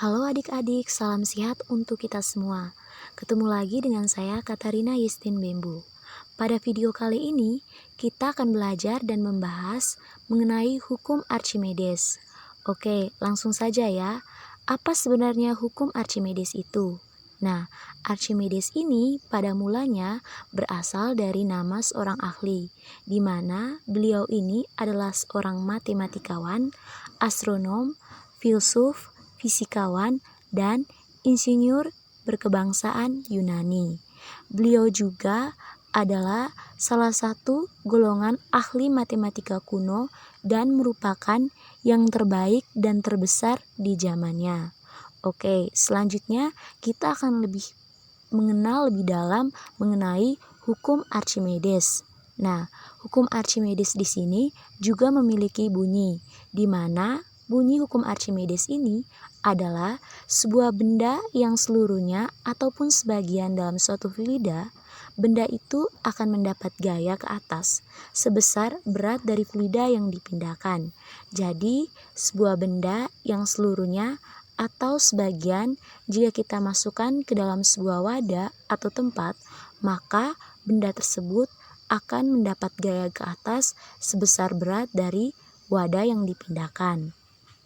Halo adik-adik, salam sehat untuk kita semua. Ketemu lagi dengan saya Katarina Yustin Bembu. Pada video kali ini, kita akan belajar dan membahas mengenai hukum Archimedes. Oke, langsung saja ya. Apa sebenarnya hukum Archimedes itu? Nah, Archimedes ini pada mulanya berasal dari nama seorang ahli, di mana beliau ini adalah seorang matematikawan, astronom, filsuf, fisikawan, dan insinyur berkebangsaan Yunani. Beliau juga adalah salah satu golongan ahli matematika kuno dan merupakan yang terbaik dan terbesar di zamannya. Oke, selanjutnya kita akan mengenal lebih dalam mengenai hukum Archimedes. Nah, hukum Archimedes di sini juga memiliki bunyi, di mana bunyi hukum Archimedes ini adalah sebuah benda yang seluruhnya ataupun sebagian dalam suatu fluida, benda itu akan mendapat gaya ke atas sebesar berat dari fluida yang dipindahkan. Jadi, sebuah benda yang seluruhnya atau sebagian jika kita masukkan ke dalam sebuah wadah atau tempat, maka benda tersebut akan mendapat gaya ke atas sebesar berat dari wadah yang dipindahkan.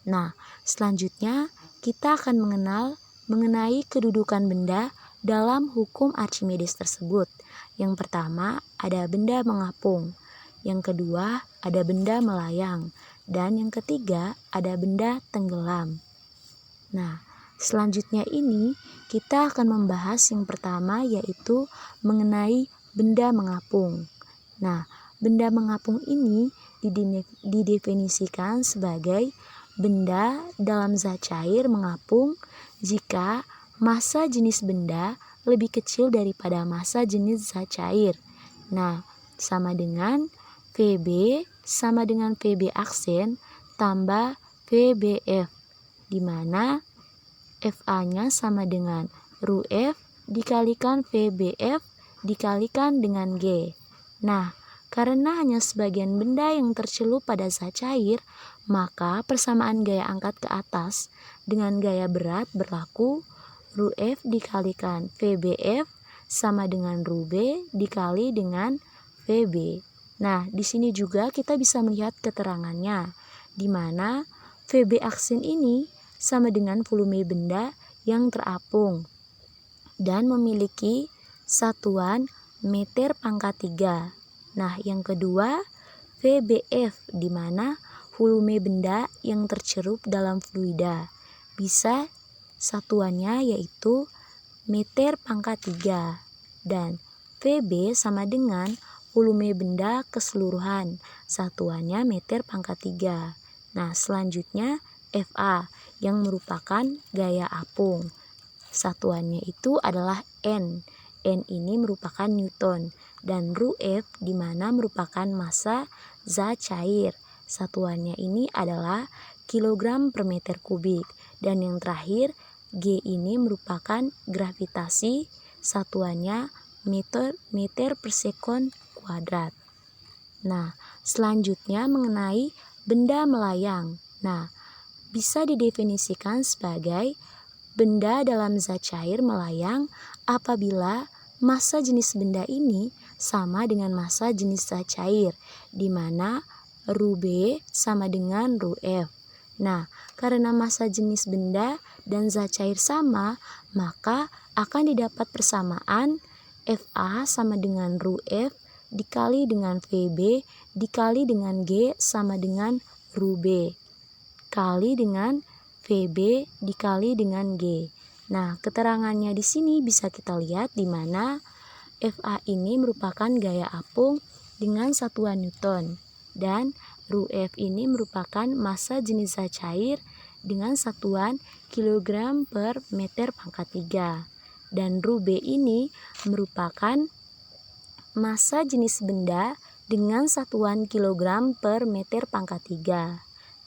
Nah, selanjutnya kita akan mengenal mengenai kedudukan benda dalam hukum Archimedes tersebut. Yang pertama ada benda mengapung, yang kedua ada benda melayang, dan yang ketiga ada benda tenggelam. Nah, selanjutnya ini kita akan membahas yang pertama yaitu mengenai benda mengapung. Nah, benda mengapung ini didefinisikan sebagai benda dalam zat cair mengapung jika massa jenis benda lebih kecil daripada massa jenis zat cair. Nah, sama dengan Vb sama dengan Vb aksen tambah Vbf, di mana Fa-nya sama dengan ρf dikalikan Vbf dikalikan dengan G. Nah, karena hanya sebagian benda yang tercelup pada zat cair, maka persamaan gaya angkat ke atas dengan gaya berat berlaku ρf dikalikan Vbf sama dengan ρb dikali dengan Vb. Nah, di sini juga kita bisa melihat keterangannya, di mana Vb aksin ini sama dengan volume benda yang terapung dan memiliki satuan meter pangkat 3. Nah, yang kedua Vbf, di mana volume benda yang tercelup dalam fluida. Bisa satuannya yaitu meter pangkat 3. Dan Vb sama dengan volume benda keseluruhan. Satuannya meter pangkat 3. Nah, selanjutnya Fa yang merupakan gaya apung. Satuannya itu adalah N. N ini merupakan Newton, dan ρf di mana merupakan massa zat cair. Satuannya ini adalah kilogram per meter kubik, dan yang terakhir G ini merupakan gravitasi. Satuannya meter per sekon kuadrat. Nah, selanjutnya mengenai benda melayang. Nah, bisa didefinisikan sebagai benda dalam zat cair melayang apabila massa jenis benda ini sama dengan massa jenis zat cair, di mana ρb sama dengan ρf. Nah, karena massa jenis benda dan zat cair sama, maka akan didapat persamaan Fa sama dengan ρf dikali dengan Vb dikali dengan G sama dengan ρb kali dengan Vb dikali dengan G. Nah, keterangannya di sini bisa kita lihat di mana Fa ini merupakan gaya apung dengan satuan Newton, dan ρf ini merupakan massa jenis zat cair dengan satuan kilogram per meter pangkat 3. Dan ρb ini merupakan massa jenis benda dengan satuan kilogram per meter pangkat 3.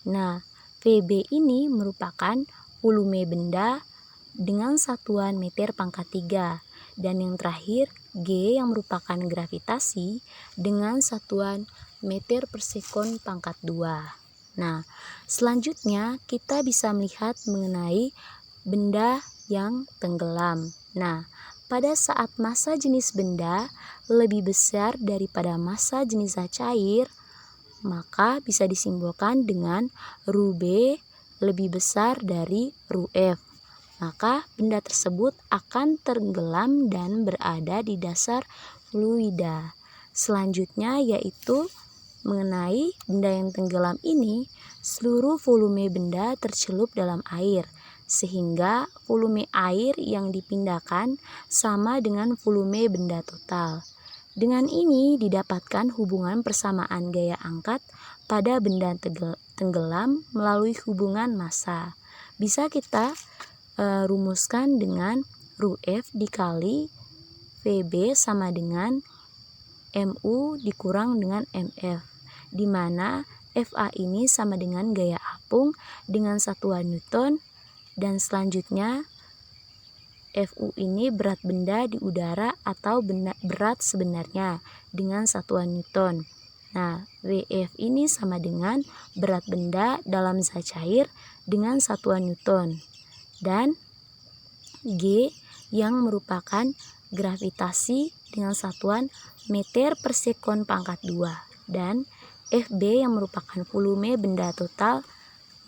Nah, Vb ini merupakan volume benda dengan satuan meter pangkat 3. Dan yang terakhir G yang merupakan gravitasi dengan satuan meter per sekon pangkat 2. Nah, selanjutnya kita bisa melihat mengenai benda yang tenggelam. Nah, pada saat massa jenis benda lebih besar daripada massa jenis zat cair, maka bisa disimbolkan dengan ρB lebih besar dari ρF. Maka benda tersebut akan tenggelam dan berada di dasar fluida. Selanjutnya yaitu mengenai benda yang tenggelam ini, seluruh volume benda tercelup dalam air, sehingga volume air yang dipindahkan sama dengan volume benda total. Dengan ini didapatkan hubungan persamaan gaya angkat pada benda tenggelam melalui hubungan massa. Bisa kita rumuskan dengan ρF dikali VB sama dengan MU dikurang dengan MF, di mana FA ini sama dengan gaya apung dengan satuan Newton, dan selanjutnya FU ini berat benda di udara atau berat sebenarnya dengan satuan Newton. Nah, WF ini sama dengan berat benda dalam zat cair dengan satuan Newton. Dan G yang merupakan gravitasi dengan satuan meter per sekon pangkat 2. Dan FB yang merupakan volume benda total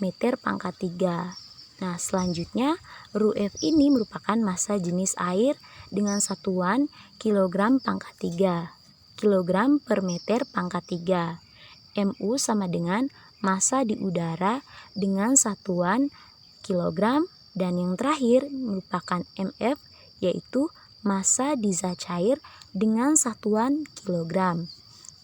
meter pangkat 3. Nah, selanjutnya ρF ini merupakan massa jenis air dengan satuan kilogram pangkat 3, kilogram per meter pangkat 3. MU sama dengan massa di udara dengan satuan kilogram, dan yang terakhir merupakan MF, yaitu massa di zat cair dengan satuan kilogram.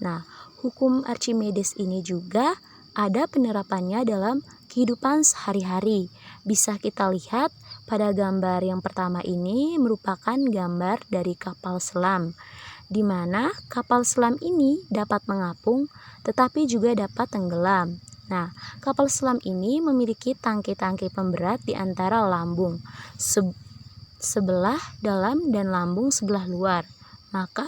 Nah, hukum Archimedes ini juga ada penerapannya dalam kehidupan sehari-hari. Bisa kita lihat pada gambar yang pertama ini merupakan gambar dari kapal selam, di mana kapal selam ini dapat mengapung tetapi juga dapat tenggelam. Nah, kapal selam ini memiliki tangki-tangki pemberat di antara lambung sebelah dalam dan lambung sebelah luar. Maka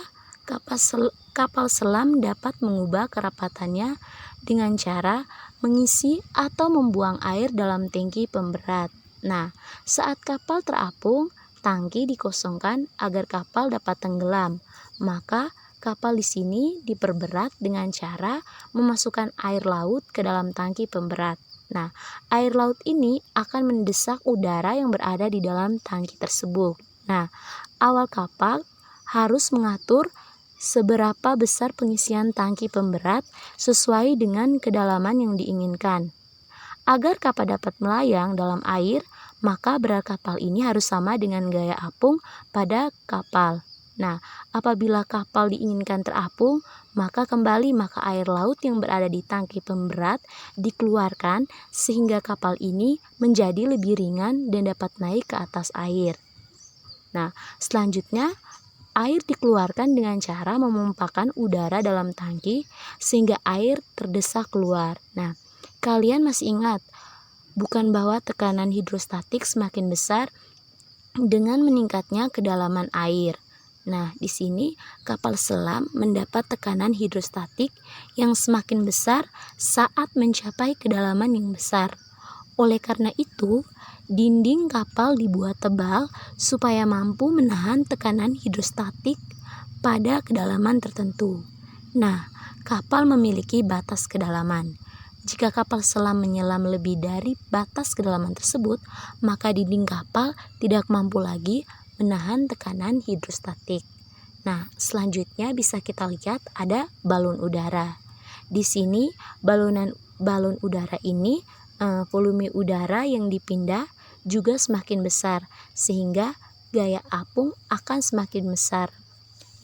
kapal selam dapat mengubah kerapatannya dengan cara mengisi atau membuang air dalam tangki pemberat. Nah, saat kapal terapung, tangki dikosongkan agar kapal dapat tenggelam. Maka kapal di sini diperberat dengan cara memasukkan air laut ke dalam tangki pemberat. Nah, air laut ini akan mendesak udara yang berada di dalam tangki tersebut. Nah, awal kapal harus mengatur seberapa besar pengisian tangki pemberat sesuai dengan kedalaman yang diinginkan. Agar kapal dapat melayang dalam air, maka berat kapal ini harus sama dengan gaya apung pada kapal. Nah, apabila kapal diinginkan terapung, maka air laut yang berada di tangki pemberat dikeluarkan sehingga kapal ini menjadi lebih ringan dan dapat naik ke atas air. Nah, selanjutnya air dikeluarkan dengan cara memompakan udara dalam tangki sehingga air terdesak keluar. Nah, kalian masih ingat bukan bahwa tekanan hidrostatik semakin besar dengan meningkatnya kedalaman air. Nah, di sini kapal selam mendapat tekanan hidrostatik yang semakin besar saat mencapai kedalaman yang besar. Oleh karena itu, dinding kapal dibuat tebal supaya mampu menahan tekanan hidrostatik pada kedalaman tertentu. Nah, kapal memiliki batas kedalaman. Jika kapal selam menyelam lebih dari batas kedalaman tersebut, maka dinding kapal tidak mampu lagi menahan tekanan hidrostatik. Nah, selanjutnya bisa kita lihat ada balon udara. Di sini balon udara ini volume udara yang dipindah juga semakin besar sehingga gaya apung akan semakin besar.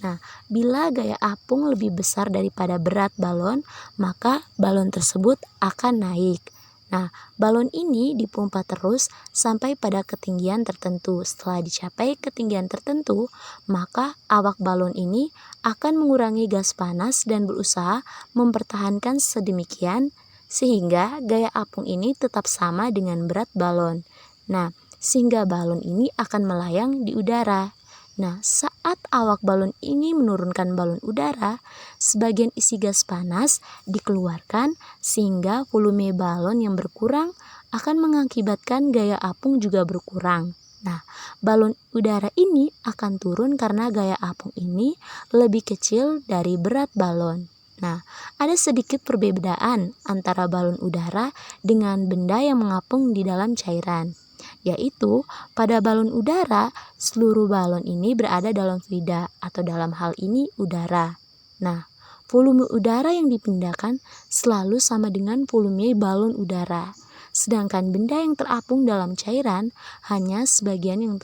Nah, bila gaya apung lebih besar daripada berat balon, maka balon tersebut akan naik. Nah, balon ini dipompa terus sampai pada ketinggian tertentu. Setelah dicapai ketinggian tertentu, maka awak balon ini akan mengurangi gas panas dan berusaha mempertahankan sedemikian sehingga gaya apung ini tetap sama dengan berat balon. Nah, sehingga balon ini akan melayang di udara. Nah, saat awak balon ini menurunkan balon udara, sebagian isi gas panas dikeluarkan sehingga volume balon yang berkurang akan mengakibatkan gaya apung juga berkurang. Nah, balon udara ini akan turun karena gaya apung ini lebih kecil dari berat balon. Nah, ada sedikit perbedaan antara balon udara dengan benda yang mengapung di dalam cairan, yaitu pada balon udara, seluruh balon ini berada dalam fluida atau dalam hal ini udara. Nah, volume udara yang dipindahkan selalu sama dengan volume balon udara. Sedangkan benda yang terapung dalam cairan hanya sebagian yang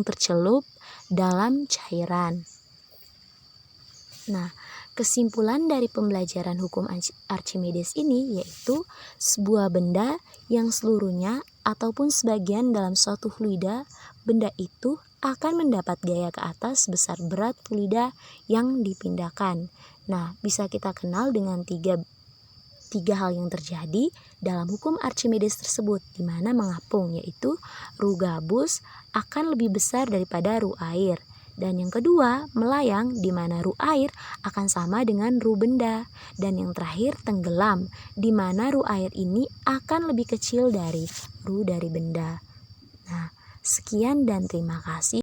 tercelup dalam cairan. Nah, kesimpulan dari pembelajaran hukum Archimedes ini yaitu sebuah benda yang seluruhnya ataupun sebagian dalam suatu fluida, benda itu akan mendapat gaya ke atas sebesar berat fluida yang dipindahkan. Nah, bisa kita kenal dengan tiga hal yang terjadi dalam hukum Archimedes tersebut, di mana mengapung, yaitu ru gabus akan lebih besar daripada ru air. Dan yang kedua, melayang, di mana ru air akan sama dengan ru benda. Dan yang terakhir, tenggelam, di mana ru air ini akan lebih kecil dari ru dari benda. Nah, sekian dan terima kasih.